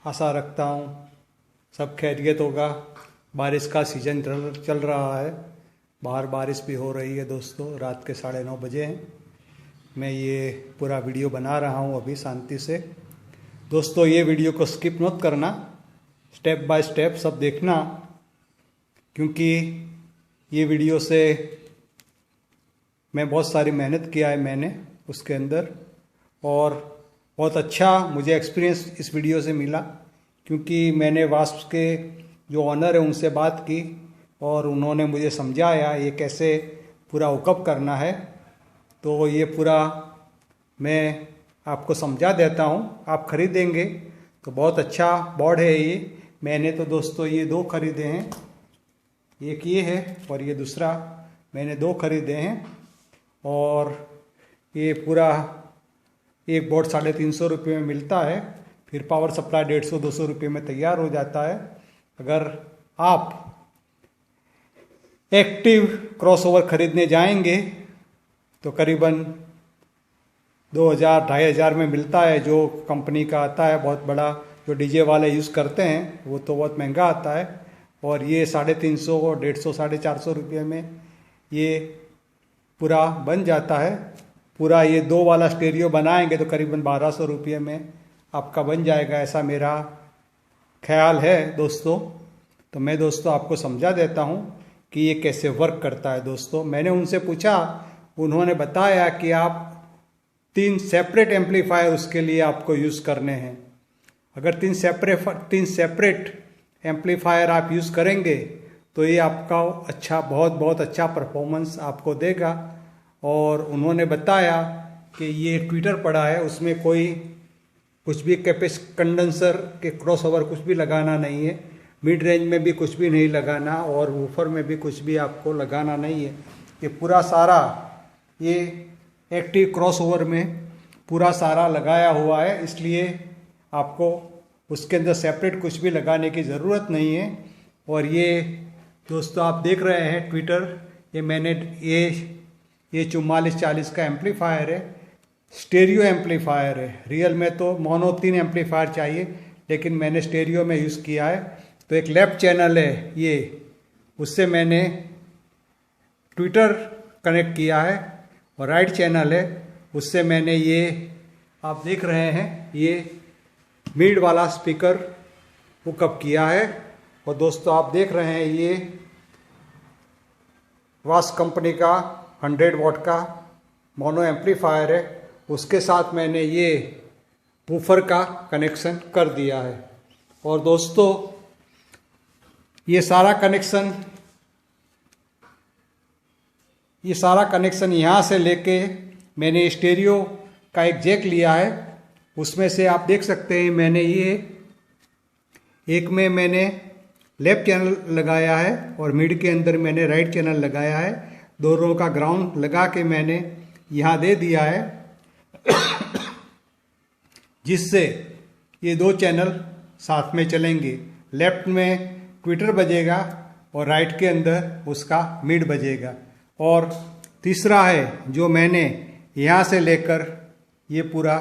आशा रखता हूँ सब खैरियत होगा। बारिश का सीज़न चल रहा है, बाहर बारिश भी हो रही है दोस्तों। रात के 9:30 बजे हैं। मैं ये पूरा वीडियो बना रहा हूँ अभी शांति से। दोस्तों ये वीडियो को स्किप मत करना, स्टेप बाय स्टेप सब देखना, क्योंकि ये वीडियो से मैं बहुत सारी मेहनत किया है मैंने उसके अंदर, और बहुत अच्छा मुझे एक्सपीरियंस इस वीडियो से मिला। क्योंकि मैंने वास्प के जो ऑनर है उनसे बात की और उन्होंने मुझे समझाया ये कैसे पूरा हुकअप करना है। तो ये पूरा मैं आपको समझा देता हूँ। आप खरीदेंगे तो बहुत अच्छा बोर्ड है ये। मैंने तो दोस्तों ये 2 खरीदे हैं, एक ये है और ये दूसरा मैंने 2 खरीदे हैं। और ये पूरा एक बोर्ड 350 रुपये में मिलता है, फिर पावर सप्लाई 150-200 रुपये में तैयार हो जाता है। अगर आप एक्टिव क्रॉसओवर खरीदने जाएंगे तो करीबन 2000-2500 में मिलता है, जो कंपनी का आता है बहुत बड़ा, जो डीजे वाले यूज़ करते हैं वो तो बहुत महंगा आता है। और ये 350 और 150 450 रुपये में ये पूरा बन जाता है। पूरा ये 2 वाला स्टेरियो बनाएंगे तो करीबन 1200 रुपये में आपका बन जाएगा, ऐसा मेरा ख्याल है दोस्तों। तो मैं दोस्तों आपको समझा देता हूँ कि ये कैसे वर्क करता है। दोस्तों मैंने उनसे पूछा, उन्होंने बताया कि आप 3 सेपरेट एम्पलीफायर उसके लिए आपको यूज़ करने हैं। अगर 3 सेपरेट एम्पलीफायर आप यूज़ करेंगे तो ये आपका बहुत अच्छा परफॉर्मेंस आपको देगा। और उन्होंने बताया कि ये ट्विटर पड़ा है, उसमें कोई कुछ भी कंडेंसर के क्रॉसओवर कुछ भी लगाना नहीं है, मिड रेंज में भी कुछ भी नहीं लगाना और वूफर में भी कुछ भी आपको लगाना नहीं है। ये पूरा सारा ये एक्टिव क्रॉसओवर में पूरा सारा लगाया हुआ है, इसलिए आपको उसके अंदर सेपरेट कुछ भी लगाने की ज़रूरत नहीं है। और ये दोस्तों आप देख रहे हैं ट्विटर, ये मैंने ये 4440 का एम्पलीफायर है, स्टेरियो एम्पलीफायर है। रियल में तो मोनो 3 एम्पलीफायर चाहिए, लेकिन मैंने स्टेरियो में यूज़ किया है। तो एक लेफ्ट चैनल है ये, उससे मैंने ट्विटर कनेक्ट किया है, और राइट चैनल है उससे मैंने ये आप देख रहे हैं ये मिड वाला स्पीकर हुकअप किया है। और दोस्तों आप देख रहे हैं ये वास्प कंपनी का 100 वॉट का मोनो एम्पलीफायर है, उसके साथ मैंने ये वूफर का कनेक्शन कर दिया है। और दोस्तों ये सारा कनेक्शन यहाँ से लेके मैंने स्टेरियो का एक जैक लिया है, उसमें से आप देख सकते हैं मैंने ये एक में मैंने लेफ्ट चैनल लगाया है और मिड के अंदर मैंने राइट चैनल लगाया है। दोनों का ग्राउंड लगा के मैंने यहाँ दे दिया है, जिससे ये 2 चैनल साथ में चलेंगे। लेफ्ट में ट्विटर बजेगा और राइट के अंदर उसका मिड बजेगा। और तीसरा है जो मैंने यहाँ से लेकर ये पूरा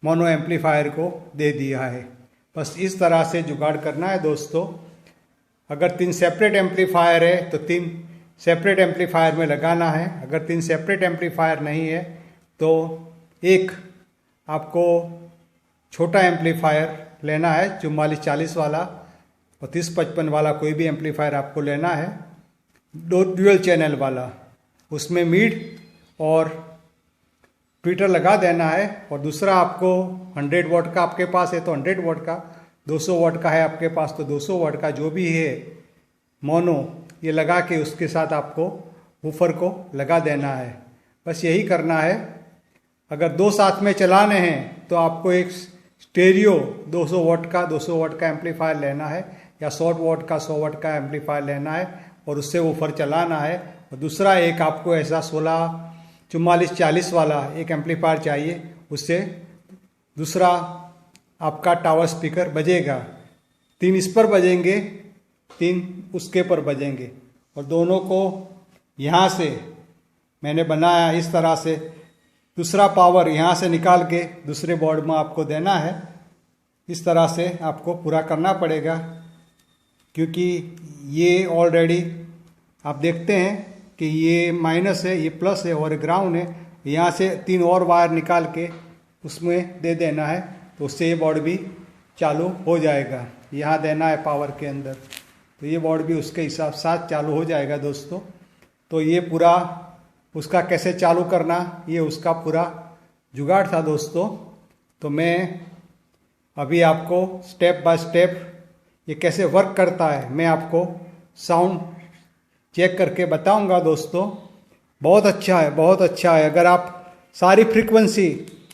मोनो एम्पलीफायर को दे दिया है। बस इस तरह से जुगाड़ करना है दोस्तों। अगर 3 सेपरेट एम्पलीफायर है तो 3 सेपरेट एम्पलीफायर में लगाना है। अगर 3 सेपरेट एम्पलीफायर नहीं है तो एक आपको छोटा एम्पलीफायर लेना है, 4440 वाला और 3055 वाला कोई भी एम्पलीफायर आपको लेना है, ड्यूअल चैनल वाला। उसमें मिड और ट्विटर लगा देना है। और दूसरा आपको 100 वॉट का आपके पास है तो 100 वॉट का, 200 वॉट का है आपके पास तो 200 वॉट का, जो भी है मोनो, ये लगा के उसके साथ आपको वूफर को लगा देना है। बस यही करना है। अगर 2 साथ में चलाने हैं तो आपको एक स्टेरियो 200 वॉट का एम्पलीफायर लेना है, या 100 वॉट का 100 वॉट का एम्पलीफायर लेना है और उससे वूफर चलाना है। और दूसरा एक आपको ऐसा 4440 वाला एक एम्पलीफायर चाहिए, उससे दूसरा आपका टावर स्पीकर बजेगा। 3 इस पर बजेंगे, 3 उसके पर बजेंगे। और दोनों को यहाँ से मैंने बनाया इस तरह से। दूसरा पावर यहाँ से निकाल के दूसरे बोर्ड में आपको देना है, इस तरह से आपको पूरा करना पड़ेगा, क्योंकि ये ऑलरेडी आप देखते हैं कि ये माइनस है, ये प्लस है और ग्राउंड है। यहाँ से 3 और वायर निकाल के उसमें दे देना है, तो उससे ये बोर्ड भी चालू हो जाएगा। यहाँ देना है पावर के अंदर, तो ये बोर्ड भी उसके हिसाब साथ चालू हो जाएगा दोस्तों। तो ये पूरा उसका कैसे चालू करना, ये उसका पूरा जुगाड़ था दोस्तों। तो मैं अभी आपको स्टेप बाय स्टेप ये कैसे वर्क करता है मैं आपको साउंड चेक करके बताऊंगा दोस्तों। बहुत अच्छा है, बहुत अच्छा है। अगर आप सारी फ्रीक्वेंसी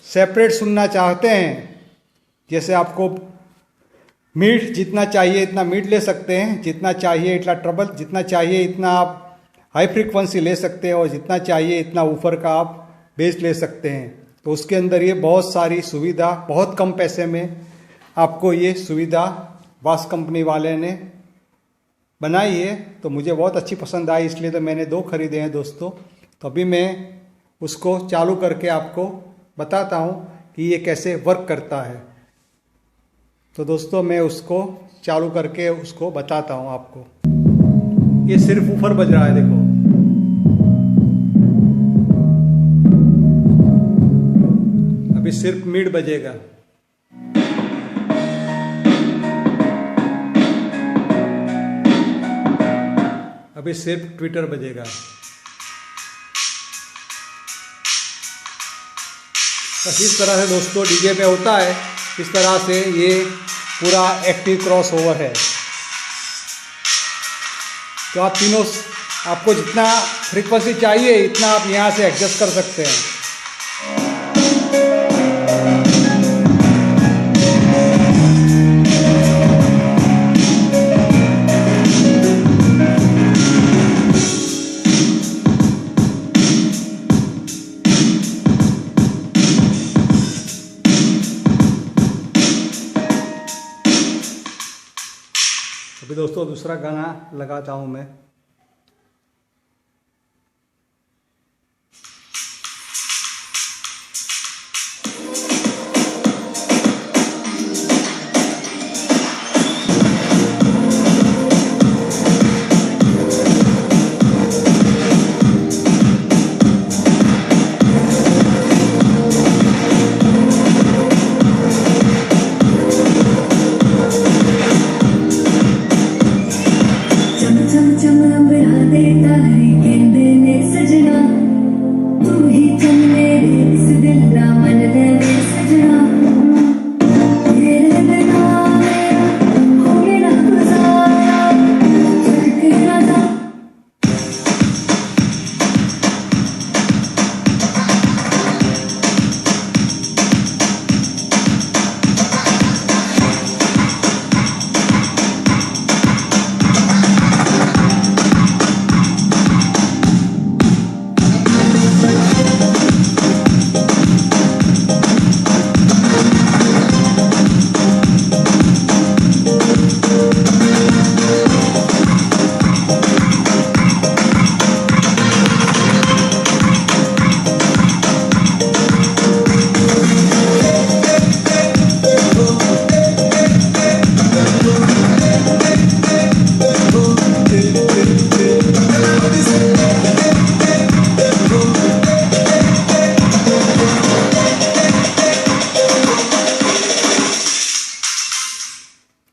सेपरेट सुनना चाहते हैं, जैसे आपको मिड जितना चाहिए इतना मिड ले सकते हैं, जितना चाहिए इतना ट्रबल, जितना चाहिए इतना आप हाई फ्रीक्वेंसी ले सकते हैं, और जितना चाहिए इतना ऊपर का आप बेस ले सकते हैं। तो उसके अंदर ये बहुत सारी सुविधा बहुत कम पैसे में आपको ये सुविधा बॉस कंपनी वाले ने बनाई है। तो मुझे बहुत अच्छी पसंद आई, इसलिए तो मैंने 2 खरीदे हैं दोस्तों। तो अभी मैं उसको चालू करके आपको बताता हूँ कि ये कैसे वर्क करता है। तो दोस्तों मैं उसको चालू करके उसको बताता हूँ आपको। ये सिर्फ ऊपर बज रहा है, देखो। अभी सिर्फ मिड बजेगा। अभी सिर्फ ट्विटर बजेगा। तो इस तरह से दोस्तों डीजे में होता है। इस तरह से ये पूरा एक्टिव क्रॉस ओवर है। तो आप तीनों, आपको जितना फ्रीक्वेंसी चाहिए इतना आप यहाँ से एडजस्ट कर सकते हैं। अभी दोस्तों दूसरा गाना लगाता हूँ मैं।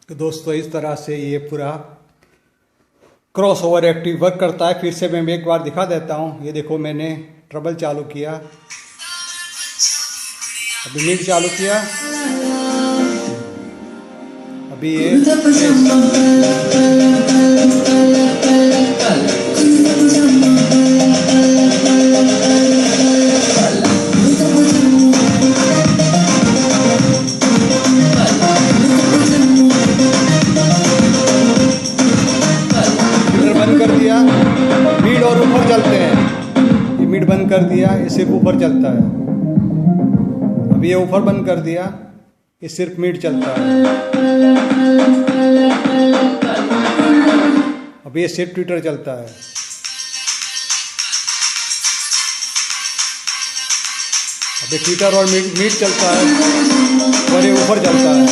तो दोस्तों इस तरह से ये पूरा क्रॉस ओवर एक्टिव वर्क करता है। फिर से मैं एक बार दिखा देता हूँ। ये देखो मैंने ट्रबल चालू किया, अभी मिड चालू किया, अभी ये कर दिया। मिड और ऊपर चलते हैं। ये मिड बंद कर दिया, ये सिर्फ ऊपर चलता है। अभी ये ऊपर बंद कर दिया, ये सिर्फ मिड चलता है। अभी ये सिर्फ ट्विटर चलता है। अभी ट्विटर और मीट चलता है और ये ऊपर चलता है।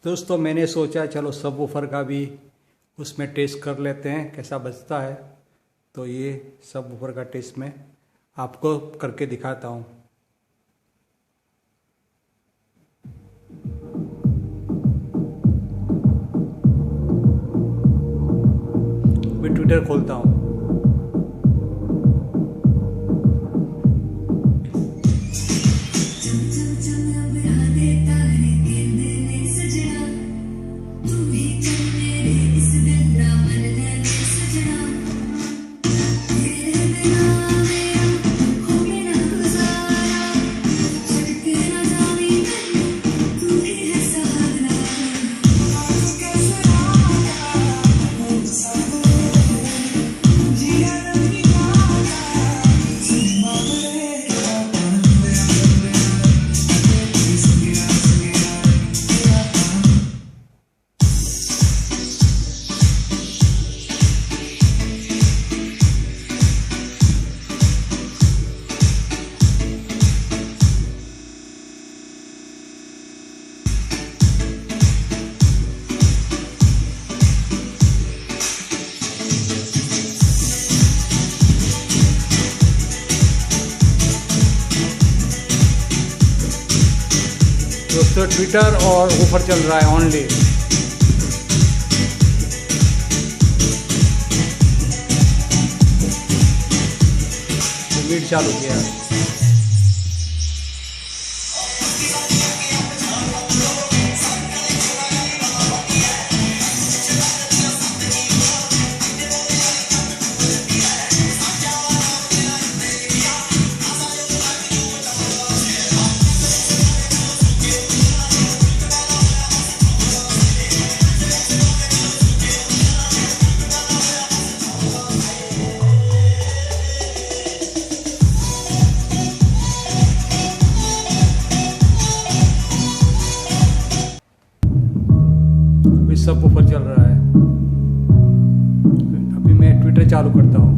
दोस्तों मैंने सोचा चलो सब वूफर का भी उसमें टेस्ट कर लेते हैं कैसा बजता है। तो ये सब वूफर का टेस्ट मैं आपको करके दिखाता हूँ। मैं ट्विटर खोलता हूँ। दोस्तों ट्विटर और वूफर चल रहा है ओनली। मीट चालू किया। सब ऊपर चल रहा है। अभी मैं ट्विटर चालू करता हूँ।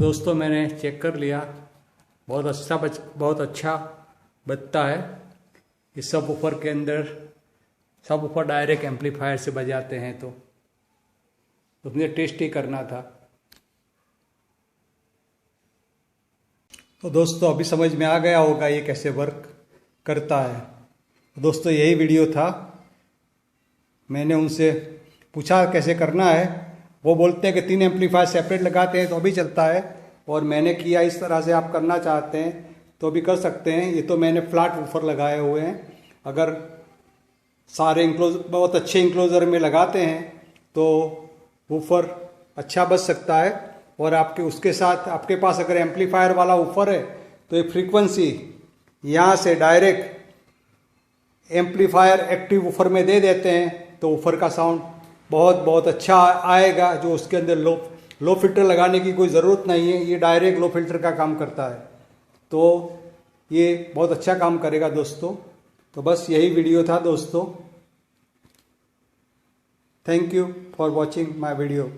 दोस्तों मैंने चेक कर लिया, बहुत अच्छा बजता है। इस सब वूफर के अंदर सब वूफर डायरेक्ट एम्पलीफायर से बजाते हैं, तो मुझे टेस्ट ही करना था। तो दोस्तों अभी समझ में आ गया होगा ये कैसे वर्क करता है। दोस्तों यही वीडियो था। मैंने उनसे पूछा कैसे करना है, वो बोलते हैं कि 3 एम्पलीफायर सेपरेट लगाते हैं तो अभी चलता है, और मैंने किया इस तरह से। आप करना चाहते हैं तो भी कर सकते हैं। ये तो मैंने फ्लैट वूफर लगाए हुए हैं। अगर सारे बहुत अच्छे इंक्लोजर में लगाते हैं तो वूफर अच्छा बज सकता है। और आपके उसके साथ आपके पास अगर एम्पलीफायर वाला वूफर है तो एक फ्रीक्वेंसी यहाँ से डायरेक्ट एम्पलीफायर एक्टिव वूफर में दे देते हैं तो वूफर का साउंड बहुत अच्छा आएगा। जो उसके अंदर लो फिल्टर लगाने की कोई ज़रूरत नहीं है, ये डायरेक्ट लो फिल्टर का काम करता है। तो ये बहुत अच्छा काम करेगा दोस्तों। तो बस यही वीडियो था दोस्तों। Thank you for watching my video.